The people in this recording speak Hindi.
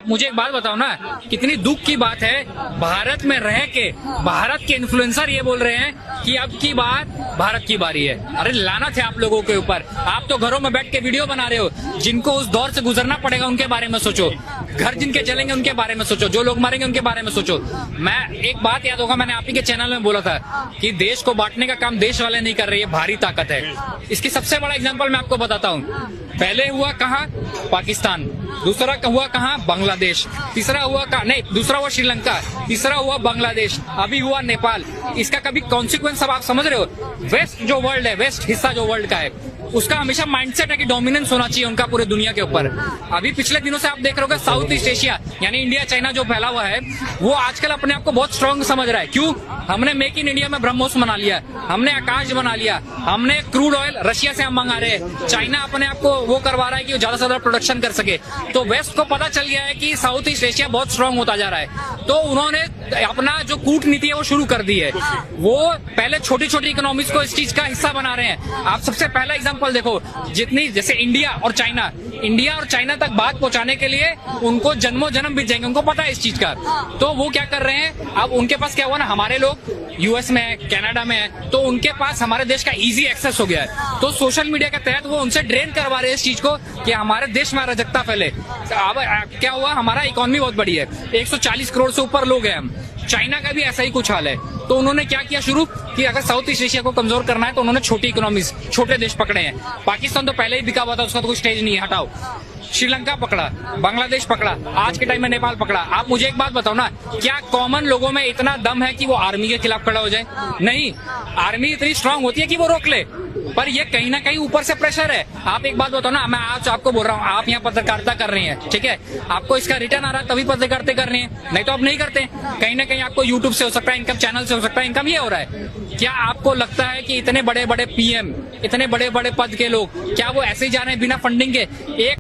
मुझे एक बात बताओ ना, कितनी दुख की बात है, भारत में रह के भारत के इन्फ्लुएंसर ये बोल रहे हैं कि अब की बात भारत की बारी है। अरे लानत है आप लोगों के ऊपर। आप तो घरों में बैठ के वीडियो बना रहे हो। जिनको उस दौर से गुजरना पड़ेगा उनके बारे में सोचो, घर जिनके चलेंगे उनके बारे में सोचो, जो लोग मरेंगे उनके बारे में सोचो। मैं एक बात याद होगा, मैंने आप ही के चैनल में बोला था कि देश को बांटने का काम देश वाले नहीं कर रहे, भारी ताकत है। इसकी सबसे बड़ा एग्जाम्पल मैं आपको बताता हूँ। पहले हुआ कहाँ? पाकिस्तान। दूसरा हुआ कहाँ? बांग्लादेश। तीसरा हुआ दूसरा हुआ श्रीलंका। तीसरा हुआ बांग्लादेश। अभी हुआ नेपाल। इसका कभी कॉन्सिक्वेंस अब आप समझ रहे हो? वेस्ट जो वर्ल्ड है, वेस्ट हिस्सा जो वर्ल्ड का है, उसका हमेशा माइंडसेट है कि डोमिनेंस होना चाहिए उनका पूरे दुनिया के ऊपर। अभी पिछले दिनों से आप देख रहे हो साउथ ईस्ट एशिया यानी इंडिया चाइना जो फैला हुआ है, वो आजकल अपने आप को बहुत स्ट्रांग समझ रहा है। क्यों? हमने मेक इन इंडिया में ब्रह्मोस बना लिया, हमने आकाश बना लिया, हमने क्रूड ऑयल रशिया से हम मंगा रहे हैं, चाइना अपने आप को वो करवा रहा है कि वो ज्यादा से ज्यादा प्रोडक्शन कर सके। तो वेस्ट को पता चल गया है कि साउथ ईस्ट एशिया बहुत स्ट्रांग होता जा रहा है, तो उन्होंने अपना जो कूटनीति है वो शुरू कर दी है। वो पहले छोटी छोटी इकोनॉमीज को इस चीज का हिस्सा बना रहे हैं। आप सबसे पहला एग्जांपल देखो, जितनी जैसे इंडिया और चाइना तक बात पहुंचाने के लिए उनको जन्मों जन्म बीत जाएंगे, उनको पता है इस चीज का। तो वो क्या कर रहे हैं, अब उनके पास क्या हुआ ना, हमारे लोग यूएस में है, कनाडा में है, तो उनके पास हमारे देश का इजी एक्सेस हो गया है। तो सोशल मीडिया के तहत वो उनसे ड्रेन करवा रहे हैं इस चीज को कि हमारे देश में अराजकता फैले। अब क्या हुआ, हमारा इकोनॉमी बहुत बड़ी है, 140 करोड़ से ऊपर लोग हैं हम। चाइना का भी ऐसा ही कुछ हाल है। तो उन्होंने क्या किया शुरू कि अगर साउथ ईस्ट एशिया को कमजोर करना है तो उन्होंने छोटी इकोनॉमीज, छोटे देश पकड़े हैं। पाकिस्तान तो पहले ही बिका हुआ था, उसका तो कोई स्टेज नहीं है, हटाओ। श्रीलंका पकड़ा, बांग्लादेश पकड़ा, आज के टाइम में नेपाल पकड़ा। आप मुझे एक बात बताओ ना, क्या कॉमन लोगों में इतना दम है कि वो आर्मी के खिलाफ खड़ा हो जाए? नहीं, आर्मी इतनी स्ट्रांग होती है कि वो रोक ले, पर ये कहीं ना कहीं ऊपर से प्रेशर है। आप एक बात बताओ ना, मैं आज आपको बोल रहा हूँ, आप यहाँ पत्रकारिता कर रही हैं, ठीक है, आपको इसका रिटर्न आ रहा है तभी पत्रकारिता कर रही है, नहीं तो आप नहीं करते। कहीं ना कहीं आपको यूट्यूब से हो सकता है इनकम, चैनल से हो सकता है इनकम, ये हो रहा है। क्या आपको लगता है कि इतने बड़े बड़े पीएम, इतने बड़े बड़े पद के लोग, क्या वो ऐसे ही जा रहे हैं बिना फंडिंग के? एक